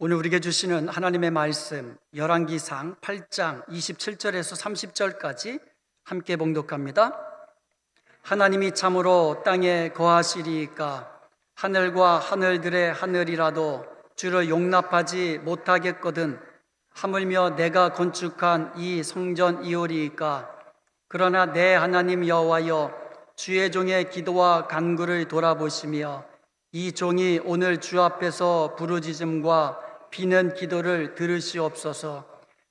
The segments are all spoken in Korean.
오늘 우리에게 주시는 하나님의 말씀 열왕기상 8장 27절에서 30절까지 함께 봉독합니다. 하나님이 참으로 땅에 거하시리이까 하늘과 하늘들의 하늘이라도 주를 용납하지 못하겠거든 하물며 내가 건축한 이 성전이오리이까. 그러나 내 하나님 여호와여, 주의 종의 기도와 간구를 돌아보시며 이 종이 오늘 주 앞에서 부르짖음과 비는 기도를 들으시옵소서.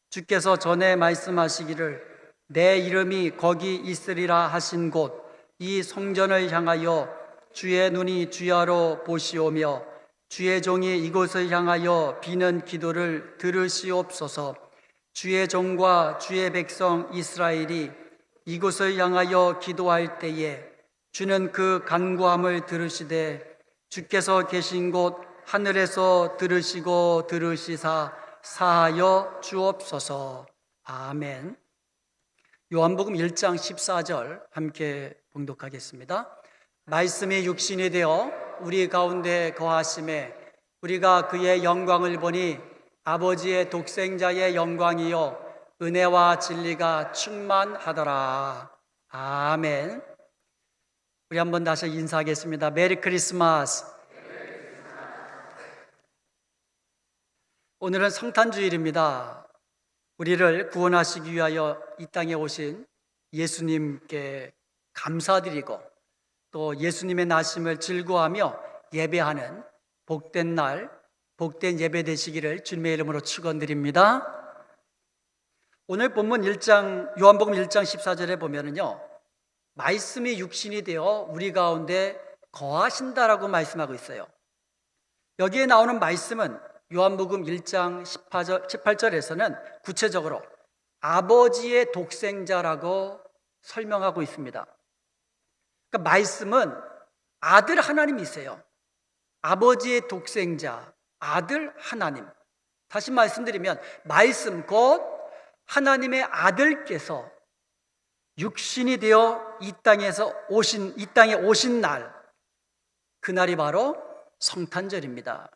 주께서 전에 말씀하시기를 내 이름이 거기 있으리라 하신 곳 이 성전을 향하여 주의 눈이 주야로 보시오며 주의 종이 이곳을 향하여 비는 기도를 들으시옵소서. 주의 종과 주의 백성 이스라엘이 이곳을 향하여 기도할 때에 주는 그 간구함을 들으시되 주께서 계신 곳 하늘에서 들으시고 들으시사 사하여 주옵소서. 아멘. 요한복음 1장 14절 함께 봉독하겠습니다. 말씀이 육신이 되어 우리 가운데 거하심에 우리가 그의 영광을 보니 아버지의 독생자의 영광이요 은혜와 진리가 충만하더라. 아멘. 우리 한번 다시 인사하겠습니다. 메리 크리스마스. 오늘은 성탄주일입니다. 우리를 구원하시기 위하여 이 땅에 오신 예수님께 감사드리고 또 예수님의 나심을 즐거워하며 예배하는 복된 날, 복된 예배 되시기를 주님의 이름으로 축원드립니다. 오늘 본문 요한복음 1장 14절에 보면은요, 말씀이 육신이 되어 우리 가운데 거하신다라고 말씀하고 있어요. 여기에 나오는 말씀은 요한복음 1장 18절에서는 구체적으로 아버지의 독생자라고 설명하고 있습니다. 그러니까 말씀은 아들 하나님이세요. 아버지의 독생자, 아들 하나님. 다시 말씀드리면 말씀 곧 하나님의 아들께서 육신이 되어 이 땅에 오신 날, 그날이 바로 성탄절입니다.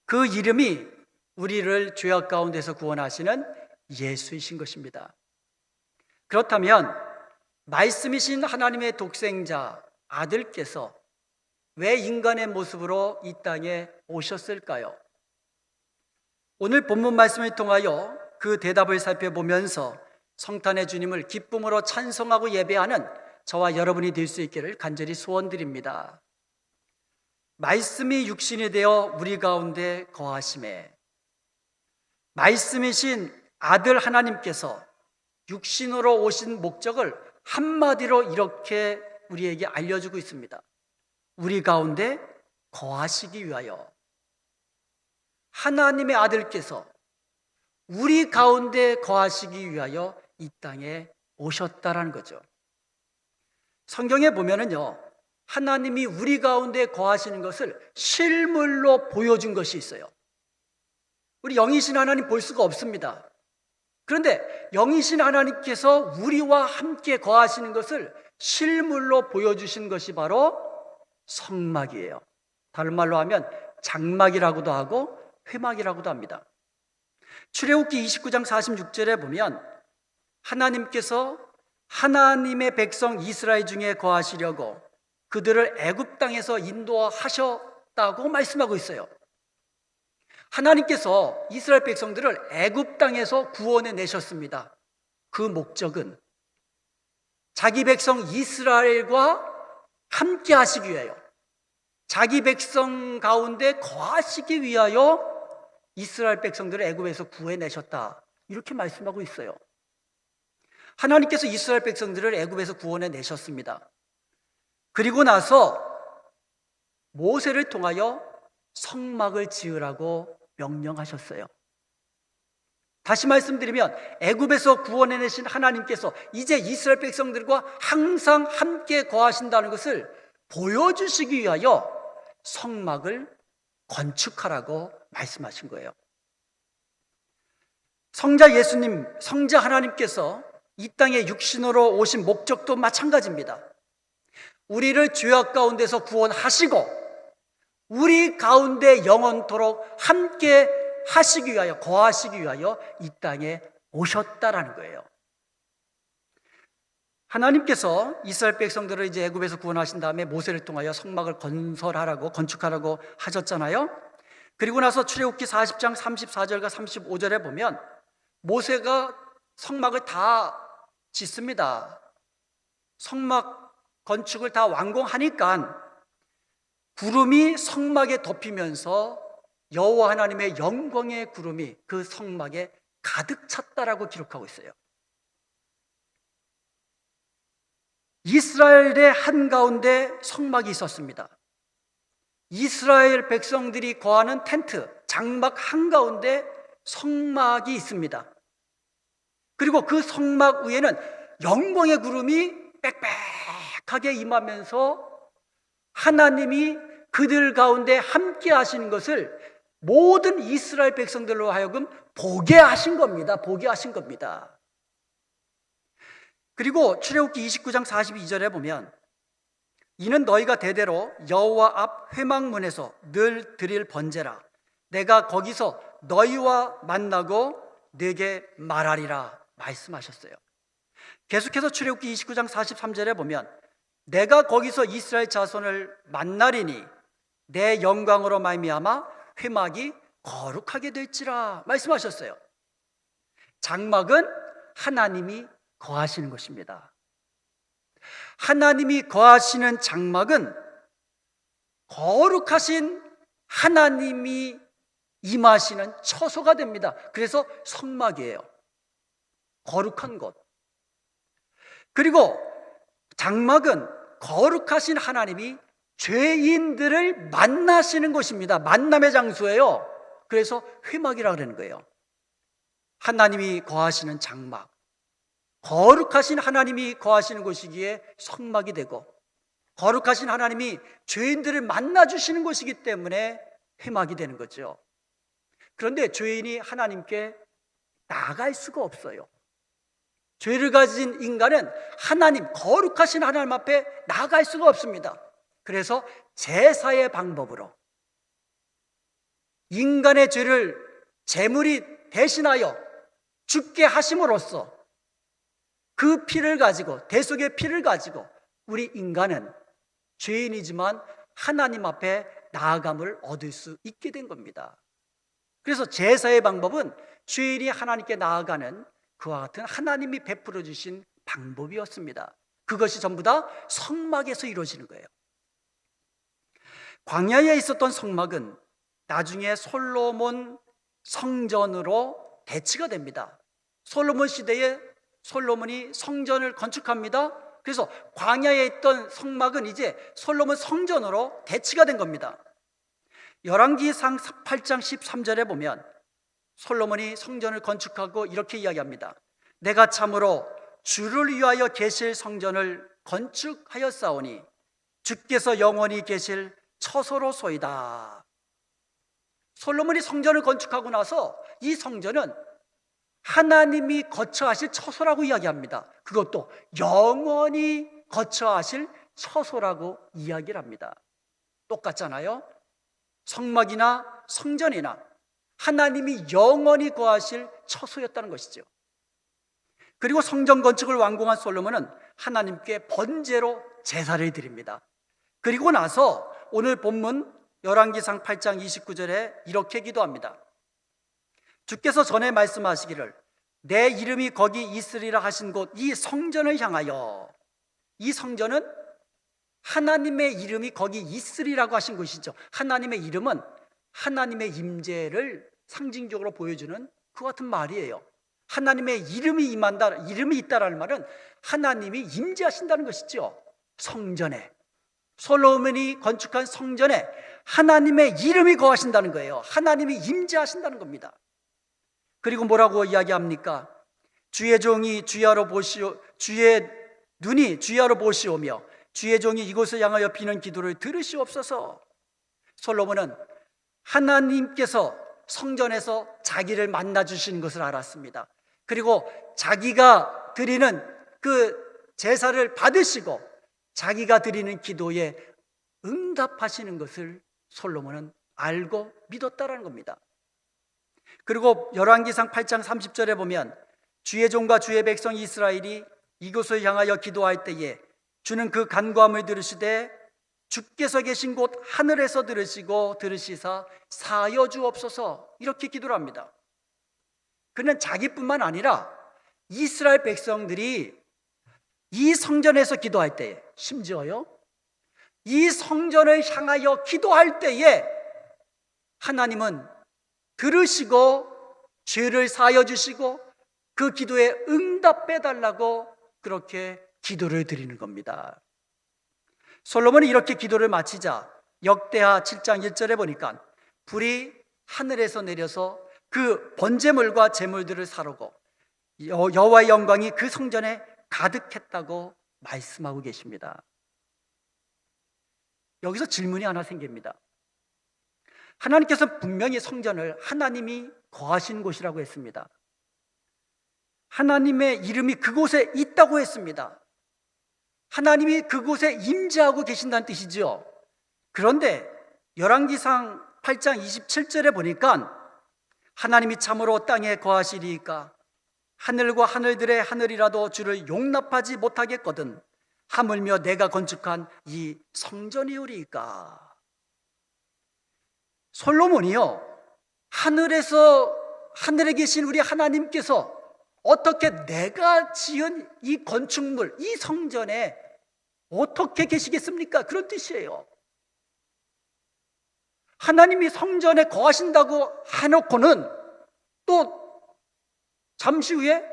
그 이름이 우리를 죄악 가운데서 구원하시는 예수이신 것입니다. 그렇다면 말씀이신 하나님의 독생자 아들께서 왜 인간의 모습으로 이 땅에 오셨을까요? 오늘 본문 말씀을 통하여 그 대답을 살펴보면서 성탄의 주님을 기쁨으로 찬송하고 예배하는 저와 여러분이 될 수 있기를 간절히 소원드립니다. 말씀이 육신이 되어 우리 가운데 거하심에 말씀이신 아들 하나님께서 육신으로 오신 목적을 한마디로 이렇게 우리에게 알려주고 있습니다. 우리 가운데 거하시기 위하여. 하나님의 아들께서 우리 가운데 거하시기 위하여 이 땅에 오셨다라는 거죠. 성경에 보면은요, 하나님이 우리 가운데 거하시는 것을 실물로 보여준 것이 있어요. 우리 영이신 하나님 볼 수가 없습니다. 그런데 영이신 하나님께서 우리와 함께 거하시는 것을 실물로 보여주신 것이 바로 성막이에요. 다른 말로 하면 장막이라고도 하고 회막이라고도 합니다. 출애굽기 29장 46절에 보면 하나님께서 하나님의 백성 이스라엘 중에 거하시려고 그들을 애굽 땅에서 인도하셨다고 말씀하고 있어요. 하나님께서 이스라엘 백성들을 애굽 땅에서 구원해 내셨습니다. 그 목적은 자기 백성 이스라엘과 함께 하시기 위하여, 자기 백성 가운데 거하시기 위하여 이스라엘 백성들을 애굽에서 구해내셨다, 이렇게 말씀하고 있어요. 하나님께서 이스라엘 백성들을 애굽에서 구원해 내셨습니다. 그리고 나서 모세를 통하여 성막을 지으라고 명령하셨어요. 다시 말씀드리면 애굽에서 구원해내신 하나님께서 이제 이스라엘 백성들과 항상 함께 거하신다는 것을 보여주시기 위하여 성막을 건축하라고 말씀하신 거예요. 성자 예수님, 성자 하나님께서 이 땅에 육신으로 오신 목적도 마찬가지입니다. 우리를 죄악 가운데서 구원하시고 우리 가운데 영원토록 함께 하시기 위하여, 거하시기 위하여 이 땅에 오셨다라는 거예요. 하나님께서 이스라엘 백성들을 이제 애굽에서 구원하신 다음에 모세를 통하여 성막을 건축하라고 하셨잖아요. 그리고 나서 출애굽기 40장 34절과 35절에 보면 모세가 성막을 다 짓습니다. 성막 건축을 다 완공하니까 구름이 성막에 덮이면서 여호와 하나님의 영광의 구름이 그 성막에 가득 찼다라고 기록하고 있어요. 이스라엘의 한가운데 성막이 있었습니다. 이스라엘 백성들이 거하는 텐트, 장막 한가운데 성막이 있습니다. 그리고 그 성막 위에는 영광의 구름이 빽빽하게 임하면서 하나님이 그들 가운데 함께 하시는 것을 모든 이스라엘 백성들로 하여금 보게 하신 겁니다. 보게 하신 겁니다. 그리고 출애굽기 29장 42절에 보면 이는 너희가 대대로 여호와 앞 회막문에서 늘 드릴 번제라. 내가 거기서 너희와 만나고 네게 말하리라 말씀하셨어요. 계속해서 출애굽기 29장 43절에 보면 내가 거기서 이스라엘 자손을 만나리니 내 영광으로 말미암아 회막이 거룩하게 될지라 말씀하셨어요. 장막은 하나님이 거하시는 것입니다. 하나님이 거하시는 장막은 거룩하신 하나님이 임하시는 처소가 됩니다. 그래서 성막이에요. 거룩한 곳. 그리고 장막은 거룩하신 하나님이 죄인들을 만나시는 곳입니다. 만남의 장소예요. 그래서 회막이라고 그러는 거예요. 하나님이 거하시는 장막, 거룩하신 하나님이 거하시는 곳이기에 성막이 되고, 거룩하신 하나님이 죄인들을 만나주시는 곳이기 때문에 회막이 되는 거죠. 그런데 죄인이 하나님께 나아갈 수가 없어요. 죄를 가진 인간은 하나님, 거룩하신 하나님 앞에 나아갈 수가 없습니다. 그래서 제사의 방법으로 인간의 죄를 제물이 대신하여 죽게 하심으로써 그 피를 가지고, 대속의 피를 가지고 우리 인간은 죄인이지만 하나님 앞에 나아감을 얻을 수 있게 된 겁니다. 그래서 제사의 방법은 죄인이 하나님께 나아가는 그와 같은 하나님이 베풀어 주신 방법이었습니다. 그것이 전부 다 성막에서 이루어지는 거예요. 광야에 있었던 성막은 나중에 솔로몬 성전으로 대치가 됩니다. 솔로몬 시대에 솔로몬이 성전을 건축합니다. 그래서 광야에 있던 성막은 이제 솔로몬 성전으로 대치가 된 겁니다. 열왕기상 8장 13절에 보면 솔로몬이 성전을 건축하고 이렇게 이야기합니다. 내가 참으로 주를 위하여 계실 성전을 건축하였사오니 주께서 영원히 계실 처소로소이다. 솔로몬이 성전을 건축하고 나서 이 성전은 하나님이 거처하실 처소라고 이야기합니다. 그것도 영원히 거처하실 처소라고 이야기를 합니다. 똑같잖아요. 성막이나 성전이나 하나님이 영원히 거하실 처소였다는 것이죠. 그리고 성전 건축을 완공한 솔로몬은 하나님께 번제로 제사를 드립니다. 그리고 나서 오늘 본문 열왕기상 8장 29절에 이렇게 기도합니다. 주께서 전에 말씀하시기를 내 이름이 거기 있으리라 하신 곳 이 성전을 향하여, 이 성전은 하나님의 이름이 거기 있으리라고 하신 것이죠. 하나님의 이름은 하나님의 임재를 상징적으로 보여주는 그 같은 말이에요. 하나님의 이름이 임한다, 이름이 있다라는 말은 하나님이 임재하신다는 것이죠. 성전에, 솔로몬이 건축한 성전에 하나님의 이름이 거하신다는 거예요. 하나님이 임재하신다는 겁니다. 그리고 뭐라고 이야기합니까? 주의 종이 주야로 보시오, 주의 눈이 주야로 보시오며 주의 종이 이곳을 향하여 비는 기도를 들으시옵소서. 솔로몬은 하나님께서 성전에서 자기를 만나 주시는 것을 알았습니다. 그리고 자기가 드리는 그 제사를 받으시고 자기가 드리는 기도에 응답하시는 것을 솔로몬은 알고 믿었다라는 겁니다. 그리고 열왕기상 8장 30절에 보면 주의 종과 주의 백성 이스라엘이 이곳을 향하여 기도할 때에 주는 그 간구함을 들으시되 주께서 계신 곳 하늘에서 들으시고 들으시사 사하여 주옵소서, 이렇게 기도를 합니다. 그는 자기뿐만 아니라 이스라엘 백성들이 이 성전에서 기도할 때에, 심지어요 이 성전을 향하여 기도할 때에 하나님은 들으시고 죄를 사하여 주시고 그 기도에 응답해 달라고 그렇게 기도를 드리는 겁니다. 솔로몬이 이렇게 기도를 마치자 역대하 7장 1절에 보니까 불이 하늘에서 내려서 그 번제물과 제물들을 사르고 여호와의 영광이 그 성전에 가득했다고 말씀하고 계십니다. 여기서 질문이 하나 생깁니다. 하나님께서 분명히 성전을 하나님이 거하신 곳이라고 했습니다. 하나님의 이름이 그곳에 있다고 했습니다. 하나님이 그곳에 임재하고 계신다는 뜻이죠. 그런데 열왕기상 8장 27절에 보니까 하나님이 참으로 땅에 거하시리이까 하늘과 하늘들의 하늘이라도 주를 용납하지 못하겠거든 하물며 내가 건축한 이 성전이오리이까. 솔로몬이요 하늘에 계신 우리 하나님께서 어떻게 내가 지은 이 건축물, 이 성전에 어떻게 계시겠습니까? 그런 뜻이에요. 하나님이 성전에 거하신다고 해놓고는 또 잠시 후에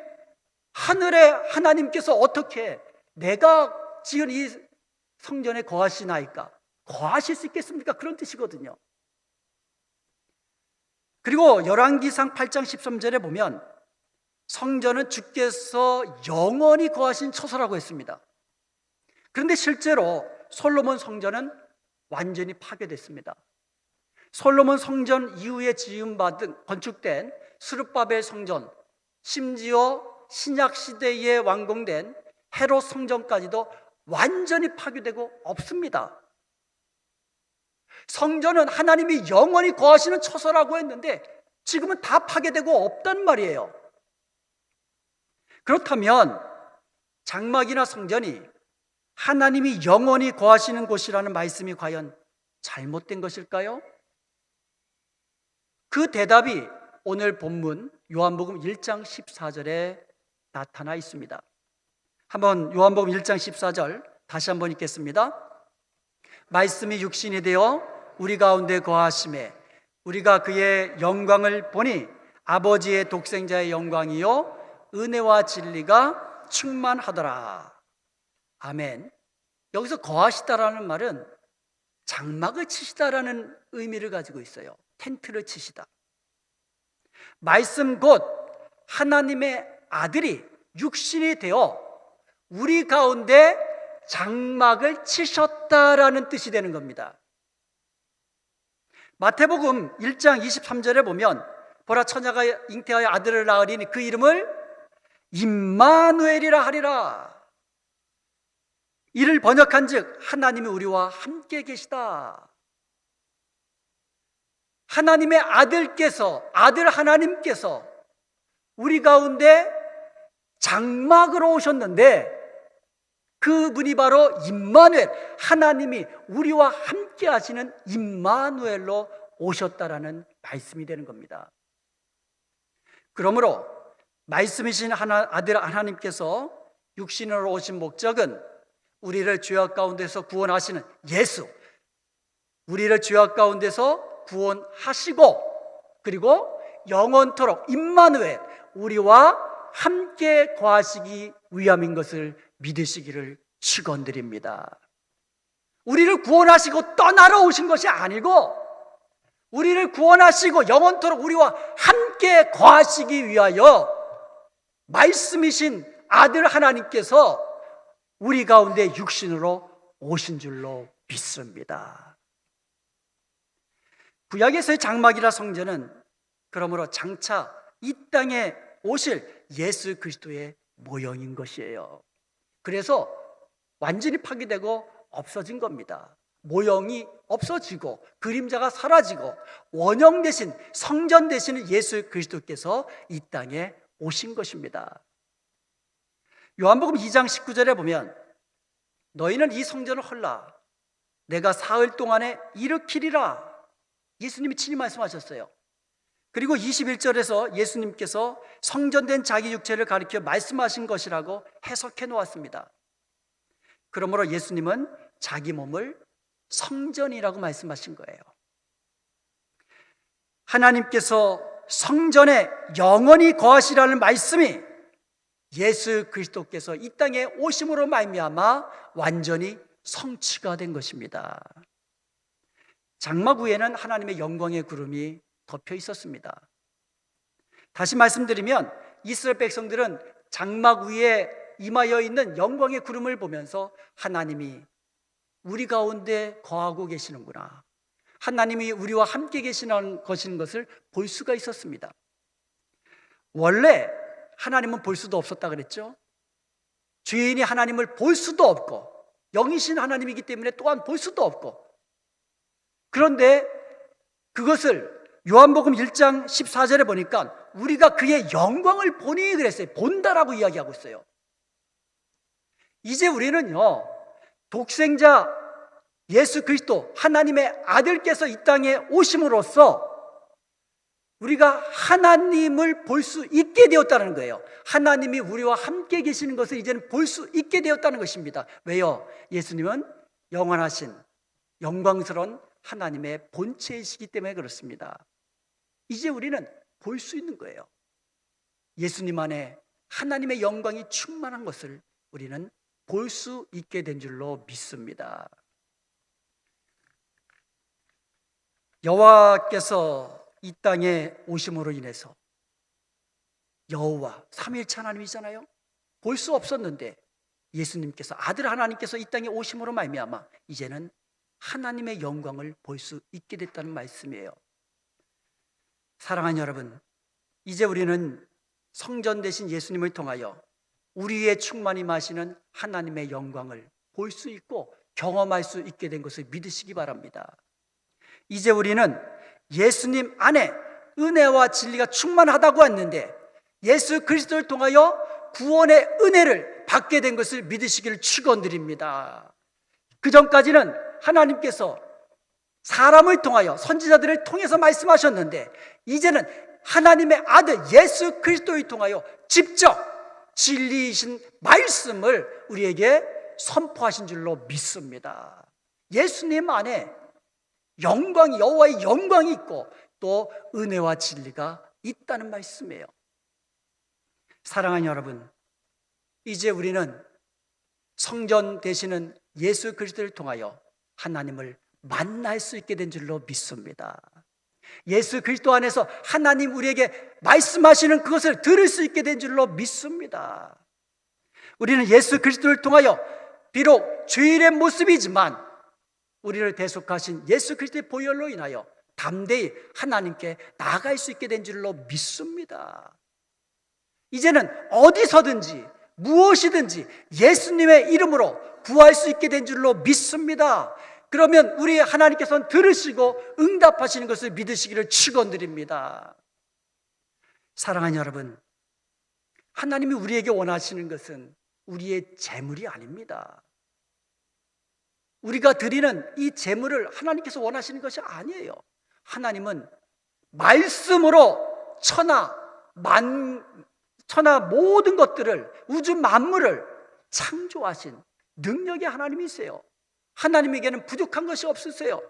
하늘에 하나님께서 어떻게 내가 지은 이 성전에 거하시나이까? 거하실 수 있겠습니까? 그런 뜻이거든요. 그리고 열왕기상 8장 13절에 보면 성전은 주께서 영원히 거하신 처소라고 했습니다. 그런데 실제로 솔로몬 성전은 완전히 파괴됐습니다. 솔로몬 성전 이후에 지음받은 건축된 스룹바벨 성전, 심지어 신약 시대에 완공된 헤롯 성전까지도 완전히 파괴되고 없습니다. 성전은 하나님이 영원히 거하시는 처소라고 했는데 지금은 다 파괴되고 없단 말이에요. 그렇다면 장막이나 성전이 하나님이 영원히 거하시는 곳이라는 말씀이 과연 잘못된 것일까요? 그 대답이 오늘 본문 요한복음 1장 14절에 나타나 있습니다. 한번 요한복음 1장 14절 다시 한번 읽겠습니다. 말씀이 육신이 되어 우리 가운데 거하심에 우리가 그의 영광을 보니 아버지의 독생자의 영광이요 은혜와 진리가 충만하더라. 아멘. 여기서 거하시다라는 말은 장막을 치시다라는 의미를 가지고 있어요. 텐트를 치시다. 말씀 곧 하나님의 아들이 육신이 되어 우리 가운데 장막을 치셨다라는 뜻이 되는 겁니다. 마태복음 1장 23절에 보면 보라 처녀가 잉태하여 아들을 낳으리니 그 이름을 임마누엘이라 하리라. 이를 번역한즉 하나님이 우리와 함께 계시다. 하나님의 아들 하나님께서 우리 가운데 장막으로 오셨는데 그분이 바로 임마누엘, 하나님이 우리와 함께 하시는 임마누엘로 오셨다라는 말씀이 되는 겁니다. 그러므로 말씀이신 아들 하나님께서 육신으로 오신 목적은 우리를 죄악 가운데서 구원하시는 예수, 우리를 죄악 가운데서 구원하시고 그리고 영원토록 임마누엘, 우리와 함께 거하시기 위함인 것을 믿으시기를 축원드립니다. 우리를 구원하시고 떠나러 오신 것이 아니고 우리를 구원하시고 영원토록 우리와 함께 거하시기 위하여 말씀이신 아들 하나님께서 우리 가운데 육신으로 오신 줄로 믿습니다. 구약에서의 장막이라 성전은 그러므로 장차 이 땅에 오실 예수 그리스도의 모형인 것이에요. 그래서 완전히 파괴되고 없어진 겁니다. 모형이 없어지고 그림자가 사라지고 원형 대신 성전 대신 예수 그리스도께서 이 땅에 오신 것입니다. 요한복음 2장 19절에 보면 너희는 이 성전을 헐라 내가 사흘 동안에 일으키리라 예수님이 친히 말씀하셨어요. 그리고 21절에서 예수님께서 성전된 자기 육체를 가리켜 말씀하신 것이라고 해석해 놓았습니다. 그러므로 예수님은 자기 몸을 성전이라고 말씀하신 거예요. 하나님께서 성전에 영원히 거하시라는 말씀이 예수 그리스도께서 이 땅에 오심으로 말미암아 완전히 성취가 된 것입니다. 장막 위에는 하나님의 영광의 구름이 덮여 있었습니다. 다시 말씀드리면 이스라엘 백성들은 장막 위에 임하여 있는 영광의 구름을 보면서 하나님이 우리 가운데 거하고 계시는구나, 하나님이 우리와 함께 계시는 것을 볼 수가 있었습니다. 원래 하나님은 볼 수도 없었다 그랬죠. 죄인이 하나님을 볼 수도 없고 영이신 하나님이기 때문에 또한 볼 수도 없고, 그런데 그것을 요한복음 1장 14절에 보니까 우리가 그의 영광을 보니 그랬어요. 본다라고 이야기하고 있어요. 이제 우리는요, 독생자 예수 그리스도 하나님의 아들께서 이 땅에 오심으로써 우리가 하나님을 볼 수 있게 되었다는 거예요. 하나님이 우리와 함께 계시는 것을 이제는 볼 수 있게 되었다는 것입니다. 왜요? 예수님은 영원하신 영광스러운 하나님의 본체이시기 때문에 그렇습니다. 이제 우리는 볼 수 있는 거예요. 예수님 안에 하나님의 영광이 충만한 것을 우리는 볼 수 있게 된 줄로 믿습니다. 여호와께서 이 땅에 오심으로 인해서, 여호와 삼위일체 하나님이잖아요. 볼 수 없었는데 예수님께서, 아들 하나님께서 이 땅에 오심으로 말미암아 이제는 하나님의 영광을 볼 수 있게 됐다는 말씀이에요. 사랑하는 여러분, 이제 우리는 성전 되신 예수님을 통하여 우리의 충만히 마시는 하나님의 영광을 볼 수 있고 경험할 수 있게 된 것을 믿으시기 바랍니다. 이제 우리는 예수님 안에 은혜와 진리가 충만하다고 했는데 예수 그리스도를 통하여 구원의 은혜를 받게 된 것을 믿으시기를 축원드립니다. 그 전까지는 하나님께서 사람을 통하여 선지자들을 통해서 말씀하셨는데 이제는 하나님의 아들 예수 그리스도를 통하여 직접 진리이신 말씀을 우리에게 선포하신 줄로 믿습니다. 예수님 안에 영광이, 여호와의 영광이 있고 또 은혜와 진리가 있다는 말씀이에요. 사랑하는 여러분, 이제 우리는 성전 되시는 예수 그리스도를 통하여 하나님을 만날 수 있게 된 줄로 믿습니다. 예수 그리스도 안에서 하나님 우리에게 말씀하시는 그것을 들을 수 있게 된 줄로 믿습니다. 우리는 예수 그리스도를 통하여 비록 죄인의 모습이지만 우리를 대속하신 예수 그리스도의 보혈로 인하여 담대히 하나님께 나아갈 수 있게 된 줄로 믿습니다. 이제는 어디서든지 무엇이든지 예수님의 이름으로 구할 수 있게 된 줄로 믿습니다. 그러면 우리 하나님께서는 들으시고 응답하시는 것을 믿으시기를 축원드립니다. 사랑하는 여러분, 하나님이 우리에게 원하시는 것은 우리의 재물이 아닙니다. 우리가 드리는 이 재물을 하나님께서 원하시는 것이 아니에요. 하나님은 말씀으로 천하 모든 것들을, 우주 만물을 창조하신 능력의 하나님이세요. 하나님에게는 부족한 것이 없으세요.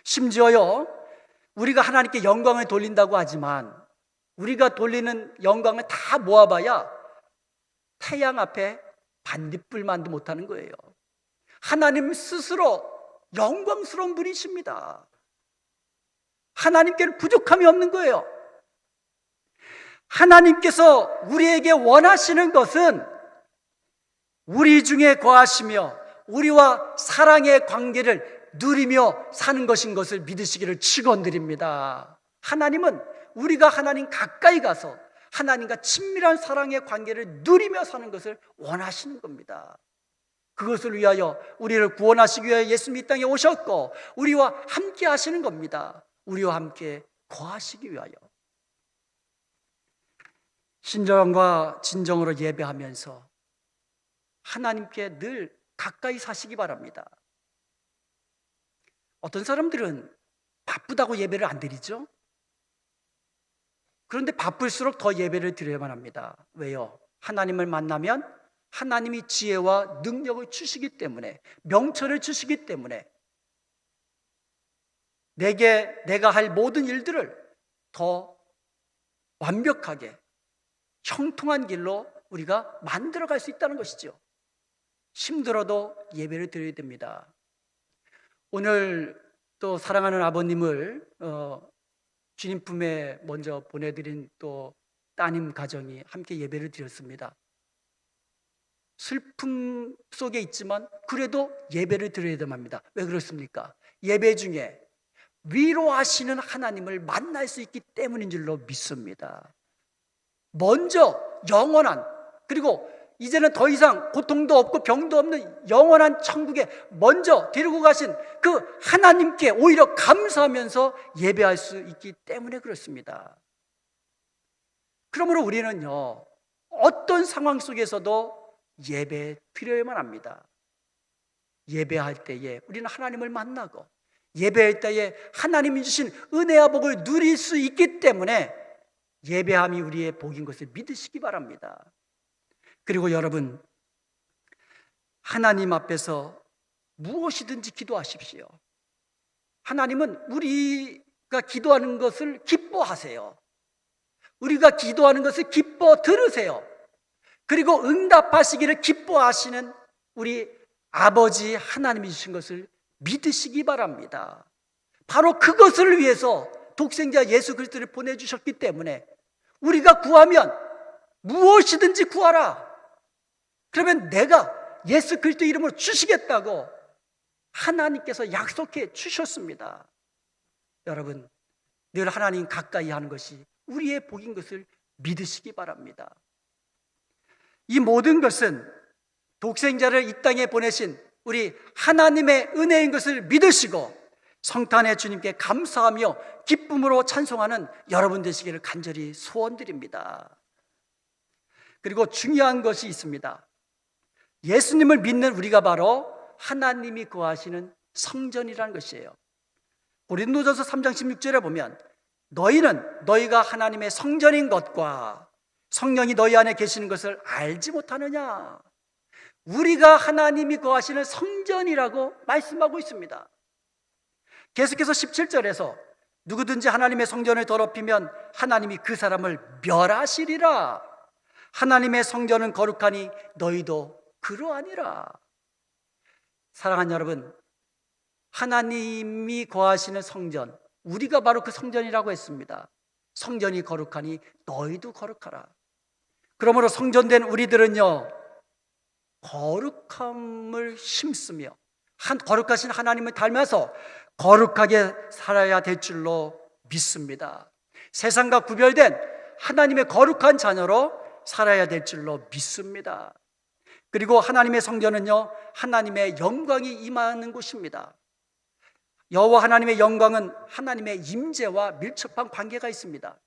심지어요, 우리가 하나님께 영광을 돌린다고 하지만 우리가 돌리는 영광을 다 모아봐야 태양 앞에 반딧불만도 못하는 거예요. 하나님 스스로 영광스러운 분이십니다. 하나님께는 부족함이 없는 거예요. 하나님께서 우리에게 원하시는 것은 우리 중에 거하시며 우리와 사랑의 관계를 누리며 사는 것인 것을 믿으시기를 축원드립니다. 하나님은 우리가 하나님 가까이 가서 하나님과 친밀한 사랑의 관계를 누리며 사는 것을 원하시는 겁니다. 그것을 위하여 우리를 구원하시기 위하여 예수님이 이 땅에 오셨고 우리와 함께 하시는 겁니다. 우리와 함께 거하시기 위하여. 신령과 진정으로 예배하면서 하나님께 늘 가까이 사시기 바랍니다. 어떤 사람들은 바쁘다고 예배를 안 드리죠? 그런데 바쁠수록 더 예배를 드려야만 합니다. 왜요? 하나님을 만나면 하나님이 지혜와 능력을 주시기 때문에, 명철을 주시기 때문에 내가 할 모든 일들을 더 완벽하게 형통한 길로 우리가 만들어갈 수 있다는 것이죠. 힘들어도 예배를 드려야 됩니다. 오늘 또 사랑하는 아버님을 주님 품에 먼저 보내드린 또 따님 가정이 함께 예배를 드렸습니다. 슬픔 속에 있지만 그래도 예배를 드려야 합니다. 왜 그렇습니까? 예배 중에 위로하시는 하나님을 만날 수 있기 때문인 줄로 믿습니다. 먼저 영원한, 그리고 이제는 더 이상 고통도 없고 병도 없는 영원한 천국에 먼저 데리고 가신 그 하나님께 오히려 감사하면서 예배할 수 있기 때문에 그렇습니다. 그러므로 우리는요, 어떤 상황 속에서도 예배 드려야만 합니다. 예배할 때에 우리는 하나님을 만나고 예배할 때에 하나님이 주신 은혜와 복을 누릴 수 있기 때문에 예배함이 우리의 복인 것을 믿으시기 바랍니다. 그리고 여러분, 하나님 앞에서 무엇이든지 기도하십시오. 하나님은 우리가 기도하는 것을 기뻐하세요. 우리가 기도하는 것을 기뻐 들으세요. 그리고 응답하시기를 기뻐하시는 우리 아버지 하나님이 주신 것을 믿으시기 바랍니다. 바로 그것을 위해서 독생자 예수 그리스도를 보내주셨기 때문에 우리가 구하면 무엇이든지 구하라. 그러면 내가 예수 그리스도 이름으로 주시겠다고 하나님께서 약속해 주셨습니다. 여러분, 늘 하나님 가까이 하는 것이 우리의 복인 것을 믿으시기 바랍니다. 이 모든 것은 독생자를 이 땅에 보내신 우리 하나님의 은혜인 것을 믿으시고 성탄의 주님께 감사하며 기쁨으로 찬송하는 여러분 되시기를 간절히 소원드립니다. 그리고 중요한 것이 있습니다. 예수님을 믿는 우리가 바로 하나님이 거하시는 성전이라는 것이에요. 고린도전서 3장 16절에 보면 너희는 너희가 하나님의 성전인 것과 성령이 너희 안에 계시는 것을 알지 못하느냐. 우리가 하나님이 거하시는 성전이라고 말씀하고 있습니다. 계속해서 17절에서 누구든지 하나님의 성전을 더럽히면 하나님이 그 사람을 멸하시리라. 하나님의 성전은 거룩하니 너희도 그러하니라. 사랑하는 여러분, 하나님이 거하시는 성전, 우리가 바로 그 성전이라고 했습니다. 성전이 거룩하니 너희도 거룩하라. 그러므로 성전된 우리들은요, 거룩함을 힘쓰며 거룩하신 하나님을 닮아서 거룩하게 살아야 될 줄로 믿습니다. 세상과 구별된 하나님의 거룩한 자녀로 살아야 될 줄로 믿습니다. 그리고 하나님의 성전은요, 하나님의 영광이 임하는 곳입니다. 여호와 하나님의 영광은 하나님의 임재와 밀접한 관계가 있습니다.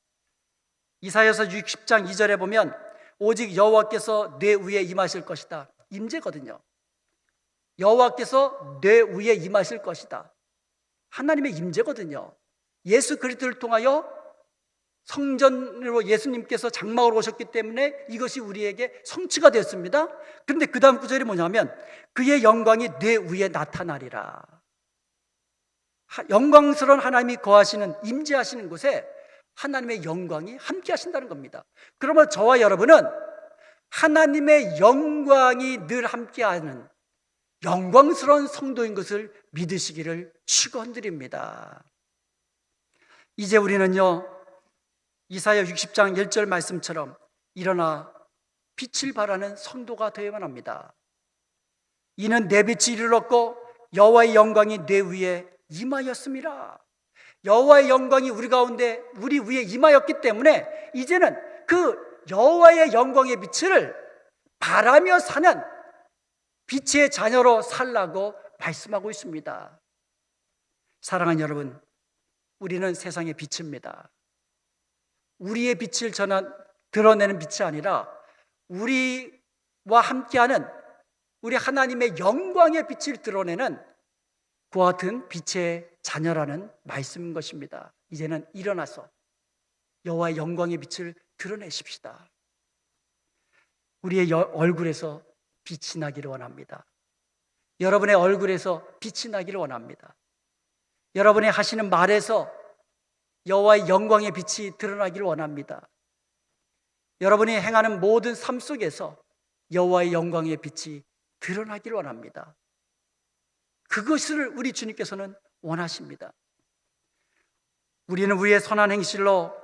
이사야서 60장 2절에 보면 오직 여호와께서 내 위에 임하실 것이다. 임재거든요. 여호와께서 내 위에 임하실 것이다. 하나님의 임재거든요. 예수 그리스도를 통하여 성전으로 예수님께서 장막으로 오셨기 때문에 이것이 우리에게 성취가 됐습니다. 그런데 그 다음 구절이 뭐냐면 그의 영광이 내 위에 나타나리라. 영광스러운 하나님이 거하시는, 임재하시는 곳에 하나님의 영광이 함께 하신다는 겁니다. 그러면 저와 여러분은 하나님의 영광이 늘 함께하는 영광스러운 성도인 것을 믿으시기를 축원드립니다. 이제 우리는요, 이사야 60장 1절 말씀처럼 일어나 빛을 발하는 성도가 되어야만 합니다. 이는 내 빛이 이르렀고 여호와의 영광이 내 위에 임하였습니다. 여호와의 영광이 우리 가운데, 우리 위에 임하였기 때문에 이제는 그 여호와의 영광의 빛을 바라며 사는 빛의 자녀로 살라고 말씀하고 있습니다. 사랑하는 여러분, 우리는 세상의 빛입니다. 우리의 빛을 드러내는 빛이 아니라 우리와 함께하는 우리 하나님의 영광의 빛을 드러내는 그와 같은 빛의 자녀라는 말씀인 것입니다. 이제는 일어나서 여호와의 영광의 빛을 드러내십시다. 우리의 얼굴에서 빛이 나기를 원합니다. 여러분의 얼굴에서 빛이 나기를 원합니다. 여러분의 하시는 말에서 여호와의 영광의 빛이 드러나기를 원합니다. 여러분이 행하는 모든 삶 속에서 여호와의 영광의 빛이 드러나기를 원합니다. 그것을 우리 주님께서는 원하십니다. 우리는 우리의 선한 행실로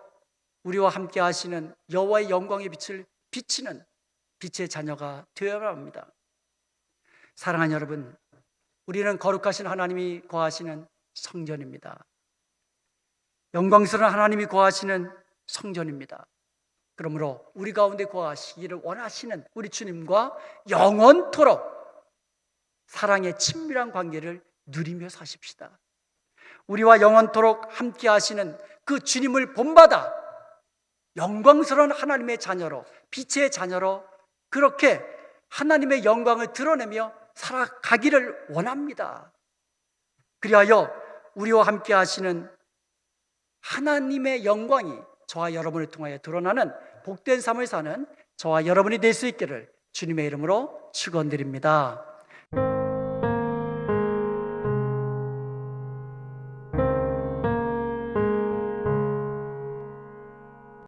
우리와 함께 하시는 여호와의 영광의 빛을 비치는 빛의 자녀가 되어야 합니다. 사랑하는 여러분, 우리는 거룩하신 하나님이 거하시는 성전입니다. 영광스러운 하나님이 거하시는 성전입니다. 그러므로 우리 가운데 거하시기를 원하시는 우리 주님과 영원토록 사랑의 친밀한 관계를 누리며 사십시다. 우리와 영원토록 함께 하시는 그 주님을 본받아 영광스러운 하나님의 자녀로, 빛의 자녀로 그렇게 하나님의 영광을 드러내며 살아가기를 원합니다. 그리하여 우리와 함께 하시는 하나님의 영광이 저와 여러분을 통하여 드러나는 복된 삶을 사는 저와 여러분이 될 수 있기를 주님의 이름으로 축원드립니다.